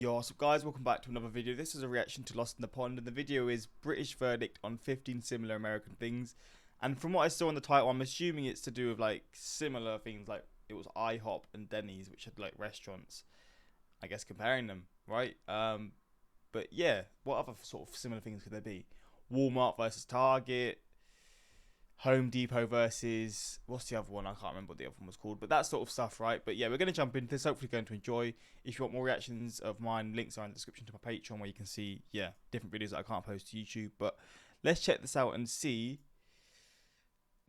Yo, what's up guys, welcome back to another video. This is a reaction to Lost in the Pond, and the video is British verdict on 15 similar American things. And from what I saw in the title, I'm assuming it's to do with like similar things, like it was IHOP and Denny's, which had like restaurants, I guess, comparing them, right? But yeah, what other sort of similar things could there be? Walmart versus Target, Home Depot versus, what's the other one? I can't remember what the other one was called, but that sort of stuff, right? But yeah, we're going to jump into this. Hopefully going to enjoy. If you want more reactions of mine, links are in the description to my Patreon, where you can see, yeah, different videos that I can't post to YouTube. But let's check this out and see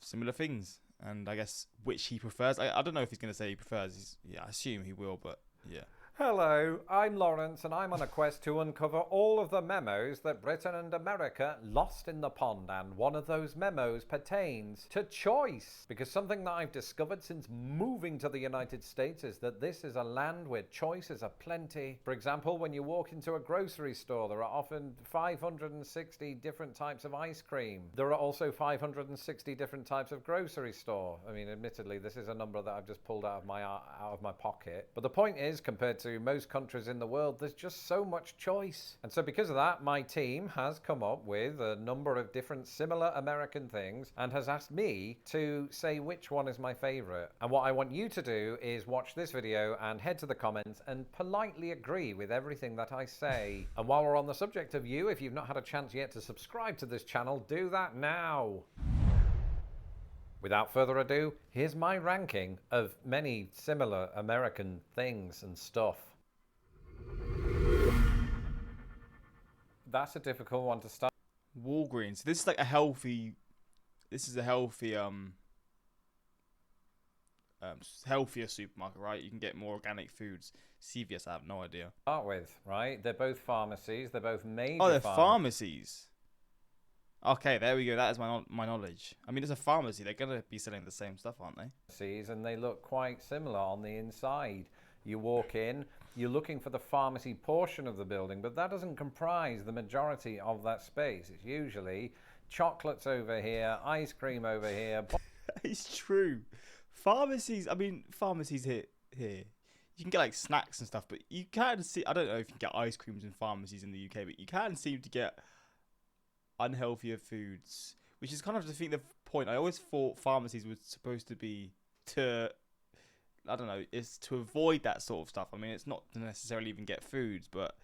similar things, and I guess which he prefers. I don't know if he's going to say he prefers. Yeah, I assume he will, but yeah. Hello, I'm Lawrence, and I'm on a quest to uncover all of the memos that Britain and America lost in the pond, and one of those memos pertains to choice. Because something that I've discovered since moving to the United States is that this is a land where choices are plenty. For example, when you walk into a grocery store, there are often 560 different types of ice cream. There are also 560 different types of grocery store. I mean, admittedly, this is a number that I've just pulled out of my pocket. But the point is, compared to most countries in the world, there's just so much choice. And so because of that, my team has come up with a number of different similar American things and has asked me to say which one is my favorite. And what I want you to do is watch this video and head to the comments and politely agree with everything that I say. And while we're on the subject of you, if you've not had a chance yet to subscribe to this channel, do that now. Without further ado, here's my ranking of many similar American things and stuff. That's a difficult one to start. Walgreens. This is like a healthy. This is a healthy healthier supermarket, right? You can get more organic foods. CVS, I have no idea. Start with, right? They're both pharmacies. They're both major. Oh, they're pharmacies. Okay, there we go. That is my knowledge. I mean, it's a pharmacy. They're gonna be selling the same stuff, aren't they? And they look quite similar on the inside. You walk in, you're looking for the pharmacy portion of the building, but that doesn't comprise the majority of that space. It's usually chocolates over here, ice cream over here. It's true. Pharmacies. I mean, pharmacies here. You can get like snacks and stuff, but you can see. I don't know if you can get ice creams in pharmacies in the UK, but you can seem to get unhealthier foods, which is kind of the point. I always thought pharmacies were supposed to be to, I don't know, is to avoid that sort of stuff. I mean, it's not to necessarily even get foods, but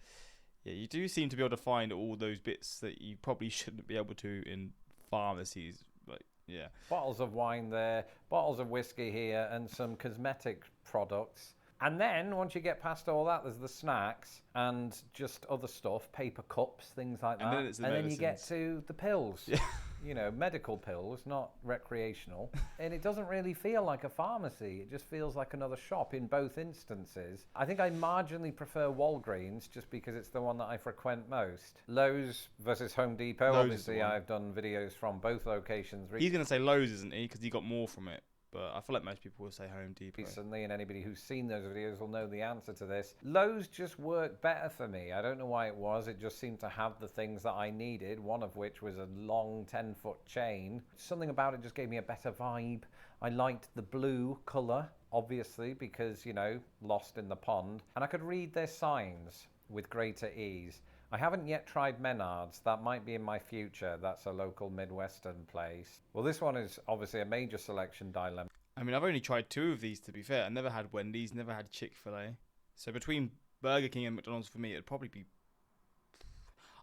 yeah, you do seem to be able to find all those bits that you probably shouldn't be able to in pharmacies. But yeah, bottles of wine there, bottles of whiskey here, and some cosmetic products. And then once you get past all that, there's the snacks and just other stuff, paper cups, things like that. And then you get to the pills. Yeah. You know, medical pills, not recreational. And it doesn't really feel like a pharmacy. It just feels like another shop in both instances. I think I marginally prefer Walgreens just because it's the one that I frequent most. Lowe's versus Home Depot. Lowe's, obviously I've done videos from both locations. He's going to say Lowe's, isn't he? Because he got more from it. But I feel like most people will say Home Depot. Recently, and anybody who's seen those videos will know the answer to this. Lowe's just worked better for me. I don't know why it was. It just seemed to have the things that I needed, one of which was a long 10-foot chain. Something about it just gave me a better vibe. I liked the blue colour, obviously, because, you know, lost in the pond. And I could read their signs with greater ease. I haven't yet tried Menards. That might be in my future. That's a local Midwestern place. Well, this one is obviously a major selection dilemma. I mean, I've only tried 2 of these, to be fair. I never had Wendy's, never had Chick-fil-A. So between Burger King and McDonald's for me, it'd probably be...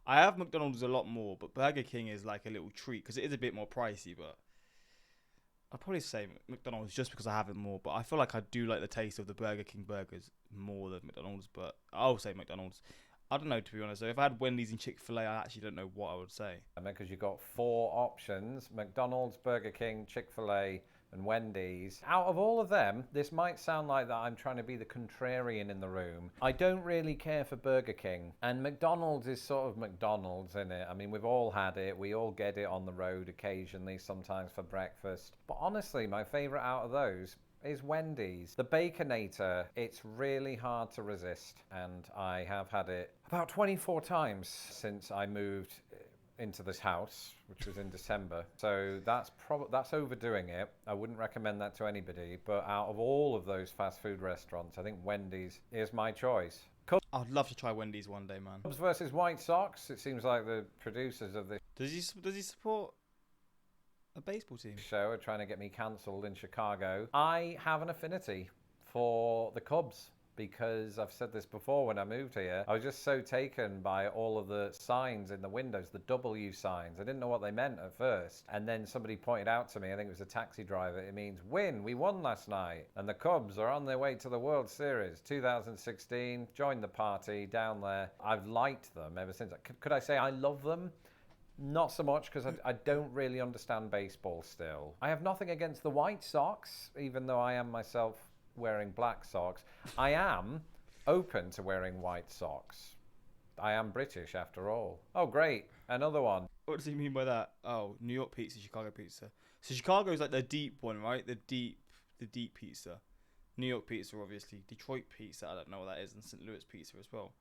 I have McDonald's a lot more, but Burger King is like a little treat because it is a bit more pricey, but I'd probably say McDonald's just because I have it more. But I feel like I do like the taste of the Burger King burgers more than McDonald's, but I'll say McDonald's. I don't know, to be honest. So if I had Wendy's and Chick-fil-A, I actually don't know what I would say. Because you've got 4 options: McDonald's, Burger King, Chick-fil-A, and Wendy's. Out of all of them, this might sound like that I'm trying to be the contrarian in the room. I don't really care for Burger King. And McDonald's is sort of McDonald's, isn't it? I mean, we've all had it. We all get it on the road occasionally, sometimes for breakfast. But honestly, my favorite out of those is Wendy's. The Baconator, it's really hard to resist, and I have had it about 24 times since I moved into this house, which was in December. So that's overdoing it. I wouldn't recommend that to anybody, but out of all of those fast food restaurants, I think Wendy's is my choice. I'd love to try Wendy's one day, man. Cubs versus White Sox. It seems like the producers of this Does he support a baseball team? show are trying to get me cancelled in Chicago. I have an affinity for the Cubs because I've said this before when I moved here. I was just so taken by all of the signs in the windows, the W signs. I didn't know what they meant at first. And then somebody pointed out to me, I think it was a taxi driver, it means win. We won last night. And the Cubs are on their way to the World Series 2016. Joined the party down there. I've liked them ever since. Could I say I love them? Not so much because I don't really understand baseball still. I have nothing against the White Sox, even though I am myself wearing black socks. I am open to wearing white socks. I am British after all. Oh, great. Another one. What does he mean by that? Oh, New York pizza, Chicago pizza. So Chicago's like the deep one, right? The deep pizza. New York pizza, obviously. Detroit pizza, I don't know what that is. And St. Louis pizza as well.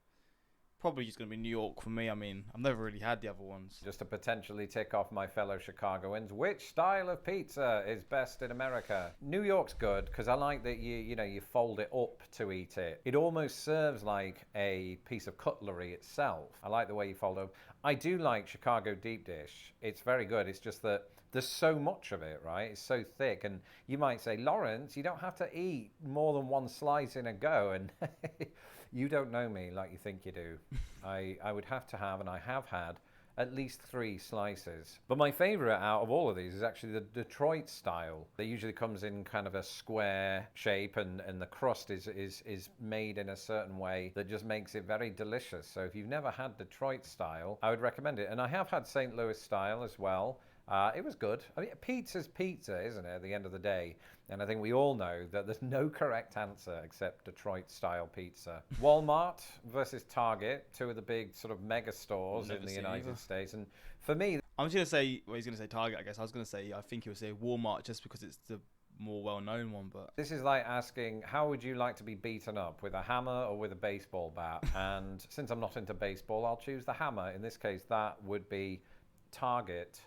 Probably just going to be New York for me. I mean, I've never really had the other ones. Just to potentially tick off my fellow Chicagoans, which style of pizza is best in America? New York's good because I like that you fold it up to eat it. It almost serves like a piece of cutlery itself. I like the way you fold it up. I do like Chicago deep dish. It's very good. It's just that there's so much of it, right? It's so thick. And you might say, Lawrence, you don't have to eat more than one slice in a go. And you don't know me like you think you do. I would have to have, and I have had, at least 3 slices. But my favorite out of all of these is actually the Detroit style. It usually comes in kind of a square shape, and the crust is made in a certain way that just makes it very delicious. So if you've never had Detroit style, I would recommend it. And I have had St. Louis style as well. It was good. I mean, pizza's pizza, isn't it, at the end of the day? And I think we all know that there's no correct answer except Detroit-style pizza. Walmart versus Target, 2 of the big sort of mega stores in the United States. And for me... I'm just going to say, well, he's going to say Target, I guess. I was going to say, I think he would say Walmart just because it's the more well-known one, but... This is like asking, how would you like to be beaten up, with a hammer or with a baseball bat? And since I'm not into baseball, I'll choose the hammer. In this case, that would be Target.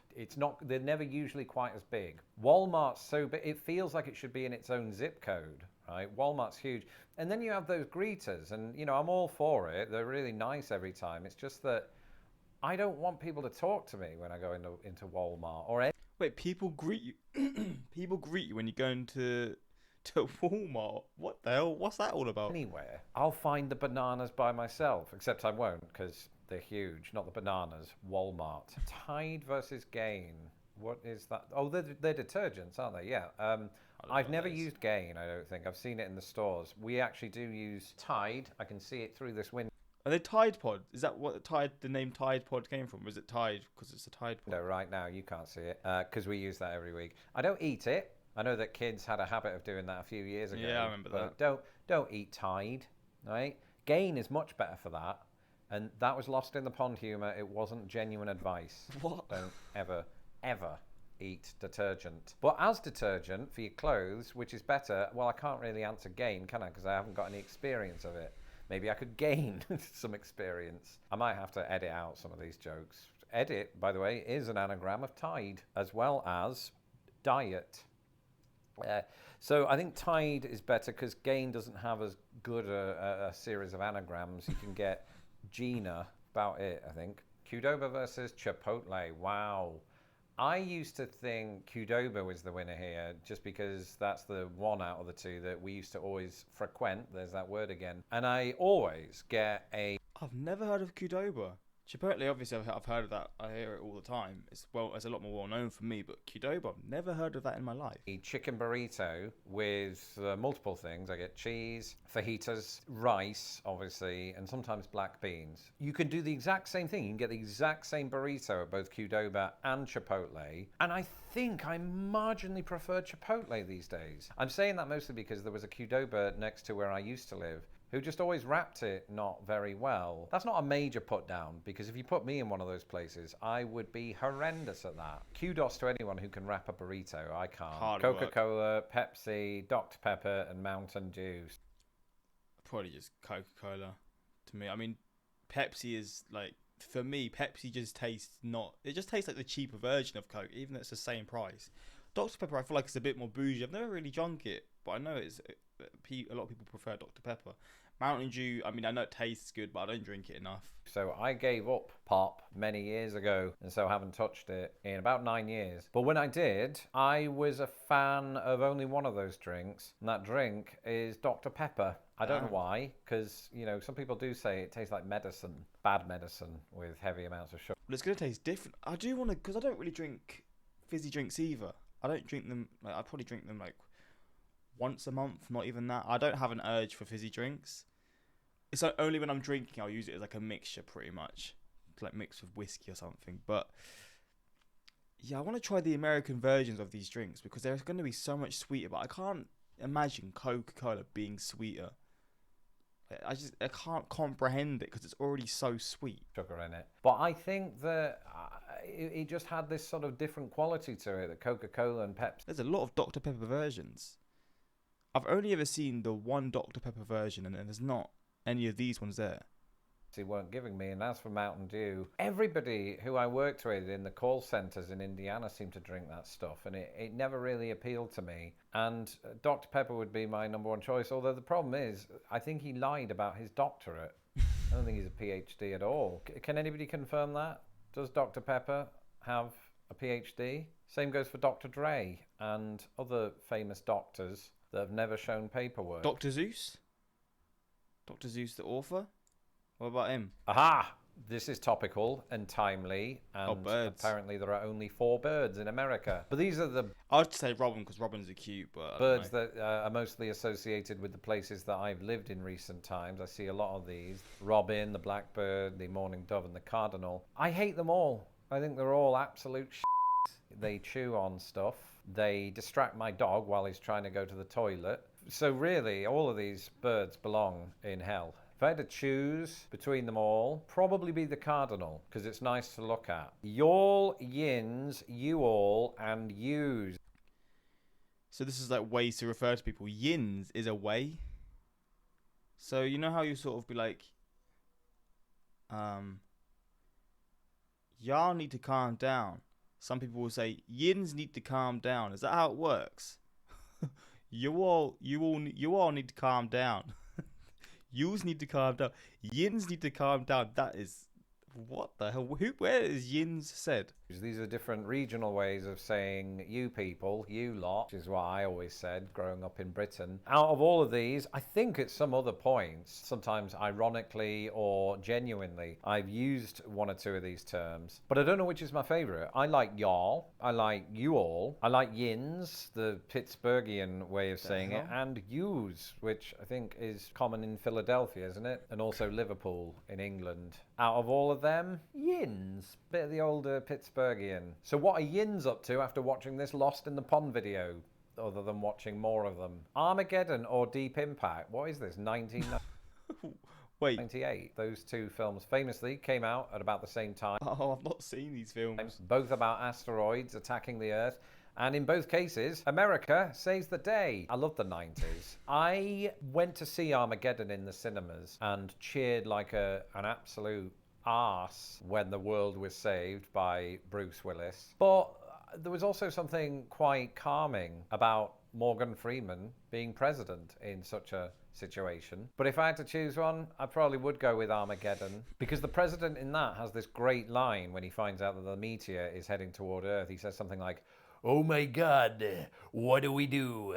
They're never usually quite as big. Walmart's so big, it feels like it should be in its own zip code, right? Walmart's huge. And then you have those greeters, and I'm all for it. They're really nice every time. It's just that I don't want people to talk to me when I go into Walmart or Wait, people greet you? People greet you when you go into Walmart? What the hell? What's that all about? Anywhere. I'll find the bananas by myself, except I won't because they're huge. Not the bananas. Walmart. Tide versus Gain. What is that? Oh, they're detergents, aren't they? Yeah. I've never used Gain, I don't think. I've seen it in the stores. We actually do use Tide. I can see it through this window. Are they Tide Pod? Is that what the name Tide Pod came from? Was it Tide because it's a Tide Pod? No, right now you can't see it because we use that every week. I don't eat it. I know that kids had a habit of doing that a few years ago. Yeah, I remember that. Don't eat Tide, right? Gain is much better for that. And that was lost in the pond humour. It wasn't genuine advice. What? Don't ever eat detergent. But as detergent for your clothes, which is better, well, I can't really answer Gain, can I? Because I haven't got any experience of it. Maybe I could gain some experience. I might have to edit out some of these jokes. Edit, by the way, is an anagram of Tide, as well as diet. So I think Tide is better because Gain doesn't have as good a series of anagrams. You can get Gina, about it, I think. Qdoba versus Chipotle. Wow. I used to think Qdoba was the winner here just because that's the one out of the 2 that we used to always frequent. There's that word again. And I always get a... I've never heard of Qdoba. Chipotle, obviously, I've heard of that. I hear it all the time. It's a lot more well known for me, but Qdoba, I've never heard of that in my life. A chicken burrito with multiple things. I get cheese, fajitas, rice, obviously, and sometimes black beans. You can do the exact same thing. You can get the exact same burrito at both Qdoba and Chipotle. And I think I marginally prefer Chipotle these days. I'm saying that mostly because there was a Qdoba next to where I used to live who just always wrapped it not very well. That's not a major put down, because if you put me in one of those places, I would be horrendous at that. Kudos to anyone who can wrap a burrito. I can't. Hard Coca-Cola, Pepsi, Dr. Pepper, and Mountain Dew. Probably just Coca-Cola to me. I mean, Pepsi is like, for me, Pepsi just tastes it just tastes like the cheaper version of Coke, even though it's the same price. Dr. Pepper, I feel like it's a bit more bougie. I've never really drunk it, but I know a lot of people prefer Dr. Pepper. Mountain Dew, I mean, I know it tastes good, but I don't drink it enough. So I gave up pop many years ago, and so haven't touched it in about 9 years. But when I did, I was a fan of only one of those drinks, and that drink is Dr. Pepper. I don't know why, because, you know, some people do say it tastes like medicine, bad medicine with heavy amounts of sugar. But it's going to taste different. I do want to, because I don't really drink fizzy drinks either. I don't drink them, like, I probably drink them like once a month, not even that. I don't have an urge for fizzy drinks. It's like only when I'm drinking I'll use it as like a mixture, pretty much, like mixed with whiskey or something. But yeah, I want to try the American versions of these drinks because they're going to be so much sweeter. But I can't imagine Coca-Cola being sweeter. I can't comprehend it because it's already so sweet. Sugar in it. But I think that it just had this sort of different quality to it that Coca-Cola and Pepsi. There's a lot of Dr. Pepper versions. I've only ever seen the one Dr. Pepper version, and there's not any of these ones there. Weren't giving me. And as for Mountain Dew, everybody who I worked with in the call centers in Indiana seemed to drink that stuff, and it never really appealed to me. And Dr. Pepper would be my number one choice, although the problem is I think he lied about his doctorate. I don't think he's a PhD at all. Can anybody confirm that? Does Dr. Pepper have a PhD? Same goes for Dr. Dre and other famous doctors that have never shown paperwork. Dr. Zeus? Dr. Zeus, the author? What about him? Aha! This is topical and timely, and birds. Apparently there are only 4 birds in America. But these are the I'd say Robin because Robins are cute, but birds that are mostly associated with the places that I've lived in recent times. I see a lot of these. Robin, the blackbird, the mourning dove, and the cardinal. I hate them all. I think they're all absolute shit. They chew on stuff. They distract my dog while he's trying to go to the toilet. So really, all of these birds belong in hell. If I had to choose between them all, probably be the cardinal, because it's nice to look at. Y'all, yins, you all, and yous. So this is like ways to refer to people. Yins is a way. So you know how you sort of be like, y'all need to calm down. Some people will say yins need to calm down. Is that how it works? you all need to calm down. Yous need to calm down. Yins need to calm down. That is, what the hell? Where is yins said? These are different regional ways of saying you people, you lot, which is what I always said growing up in Britain. Out of all of these, I think at some other points, sometimes ironically or genuinely, I've used one or two of these terms, but I don't know which is my favorite. I like y'all, I like you all, I like yins, the Pittsburghian way of saying it, and yous, which I think is common in Philadelphia, isn't it? And also Liverpool in England. Out of all of them, yins, bit of the older Pittsburghian. So what are yins up to after watching this Lost in the Pond video, other than watching more of them? Armageddon or Deep Impact? What is this, 1998? Those two films famously came out at about the same time. Oh, I've not seen these films. Both about asteroids attacking the Earth. And in both cases, America saves the day. I love the 90s. I went to see Armageddon in the cinemas and cheered like an absolute arse when the world was saved by Bruce Willis. But there was also something quite calming about Morgan Freeman being president in such a situation. But if I had to choose one, I probably would go with Armageddon, because the president in that has this great line when he finds out that the meteor is heading toward Earth. He says something like, "Oh my God, what do we do?"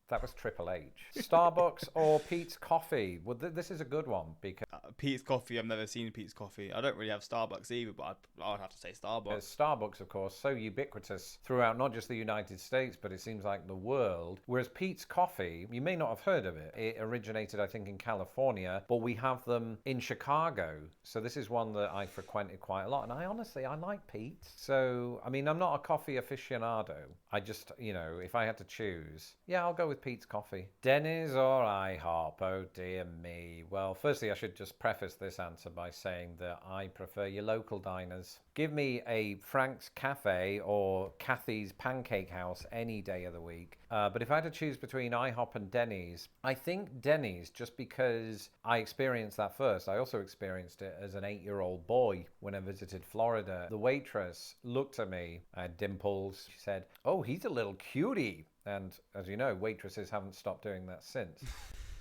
That was Triple H. Starbucks or Peet's Coffee? Well, this is a good one because Peet's Coffee. I've never seen Peet's Coffee. I don't really have Starbucks either, but I'd have to say Starbucks. Starbucks, of course, so ubiquitous throughout not just the United States, but it seems like the world. Whereas Peet's Coffee, you may not have heard of it. It originated, I think, in California, but we have them in Chicago. So this is one that I frequented quite a lot. And I like Peet's. So, I mean, I'm not a coffee aficionado. I just, if I had to choose, yeah, I'll go with Peet's Coffee. Denny's or IHOP? Oh dear me. Well, firstly, I should just preface this answer by saying that I prefer your local diners. Give me a Frank's Cafe or Kathy's Pancake House any day of the week. But if I had to choose between IHOP and Denny's, I think Denny's, just because I experienced that first. I also experienced it as an 8-year-old boy when I visited Florida. The waitress looked at me, I had dimples. She said, "Oh, he's a little cutie." And as you know, waitresses haven't stopped doing that since.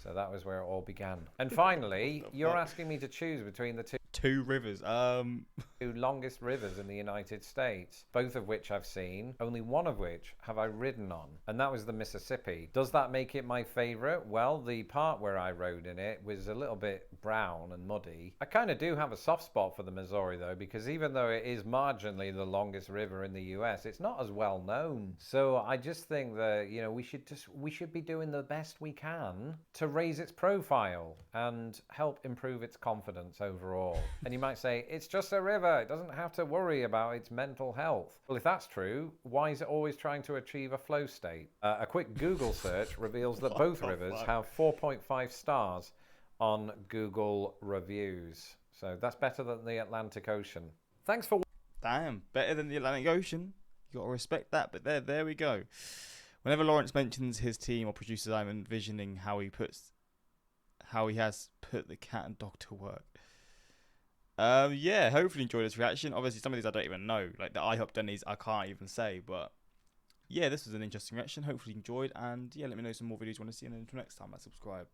So that was where it all began. And finally, you're asking me to choose between the two rivers. two longest rivers in the United States, both of which I've seen, only one of which have I ridden on, and that was the Mississippi. Does that make it my favorite? Well, the part where I rode in it was a little bit brown and muddy. I kind of do have a soft spot for the Missouri though, because even though it is marginally the longest river in the US, it's not as well known. So I just think that, you know, we should be doing the best we can to raise its profile and help improve its confidence overall. And you might say, it's just a river, it doesn't have to worry about its mental health. Well, if that's true, why is it always trying to achieve a flow state? A quick Google search reveals that both rivers have 4.5 stars on Google reviews. So that's better than the Atlantic Ocean. Thanks for... Damn, better than the Atlantic Ocean. You gotta respect that, but there we go. Whenever Lawrence mentions his team or producers, I'm envisioning how he has put the cat and dog to work. Yeah, hopefully enjoy this reaction. Obviously, some of these I don't even know. Like the IHOP Denny's, I can't even say. But yeah, this was an interesting reaction. Hopefully you enjoyed. And yeah, let me know some more videos you want to see. And until next time, subscribe.